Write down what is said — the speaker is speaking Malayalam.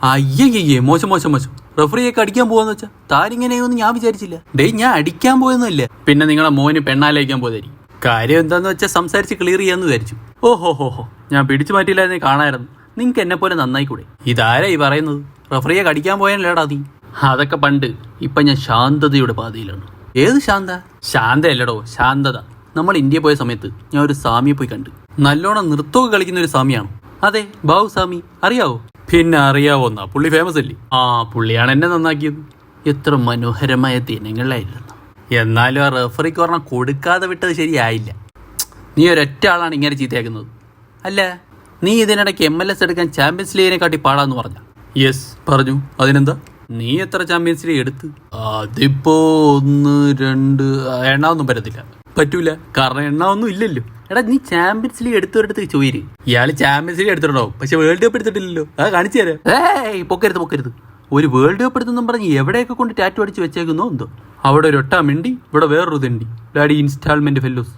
അയ്യയ്യേ, മോശം മോശം മോശം. റെഫറിയൊക്കെ അടിക്കാൻ പോവാന്ന് വെച്ചാ താരിങ്ങനെയൊന്നും ഞാൻ വിചാരിച്ചില്ല. ഞാൻ അടിക്കാൻ പോയെന്നല്ല, പിന്നെ നിങ്ങളെ മോന് പെണ്ണാലേക്കാൻ പോയതായിരിക്കും. കാര്യം എന്താന്ന് വെച്ചാൽ സംസാരിച്ച് ക്ലിയർ ചെയ്യാന്ന് വിചാരിച്ചു. ഓഹോ, ഞാൻ പിടിച്ചു മാറ്റിയില്ലായിരുന്നു, കാണായിരുന്നു. നിങ്ങക്ക് എന്നെ പോലെ നന്നായിക്കൂടെ? ഇതാരാ ഈ പറയുന്നത്? റെഫറിയെ കടിക്കാൻ പോയാലേടാ നീ? അതൊക്കെ പണ്ട്. ഇപ്പൊ ഞാൻ ശാന്തതയുടെ പാതയിലാണ്. ഏത് ശാന്ത? ശാന്തയല്ലടോ, ശാന്തത. നമ്മൾ ഇന്ത്യ പോയ സമയത്ത് ഞാൻ ഒരു സ്വാമിയെ പോയി കണ്ട്. നല്ലോണം നൃത്തമൊക്കെ കളിക്കുന്ന ഒരു സ്വാമിയാണ്. അതെ, ബാബു സ്വാമി. അറിയാവോ? പിന്നെ അറിയാവോന്നാ? പുള്ളി ഫേമസ് അല്ലേ? പുള്ളിയാണ് എന്നെ നന്നാക്കിയത്. എത്ര മനോഹരമായ ദിനങ്ങളായിരുന്നു. എന്നാലും ആ റെഫറിക്ക് പറഞ്ഞാൽ കൊടുക്കാതെ വിട്ടത് ശരിയായില്ല. നീ ഒരൊറ്റ ആളാണ് ഇങ്ങനെ ചീത്തയാക്കുന്നത്. അല്ല, നീ ഇതിനിടയ്ക്ക് MLS എടുക്കാൻ ചാമ്പ്യൻസ് ലീഗിനെക്കാട്ടി പാടാന്ന് പറഞ്ഞ? യെസ്, പറഞ്ഞു. അതിനെന്താ? നീ എത്ര ചാമ്പ്യൻസ് ലീഗ് എടുത്ത്? അതിപ്പോ 1, 2 എണ്ണാവൊന്നും പറ്റത്തില്ല. പറ്റൂല, കാരണം എണ്ണാവൊന്നും ഇല്ലല്ലോ. എടാ, നീ ചാമ്പ്യൻസ് ലീഗ് എടുത്തവരടുത്ത് ചോദിര്. ഇയാള് ചാമ്പ്യൻസ് ലീഗ് എടുത്തിട്ടുണ്ടാവും, പക്ഷെ വേൾഡ് കപ്പ് എടുത്തിട്ടില്ലല്ലോ. അത് കാണിച്ചു തരാം. പൊക്കരുത്. ഒരു വേൾഡ് കപ്പ് എടുത്തെന്നും പറഞ്ഞ് എവിടെയൊക്കെ കൊണ്ട് ടാറ്റു അടിച്ച് വെച്ചേക്കുന്നോ എന്തോ. അവിടെ ഒരു ഒട്ടാ മിണ്ടി, ഇവിടെ വേറൊരു തിണ്ടി. Daddy instalment fellows.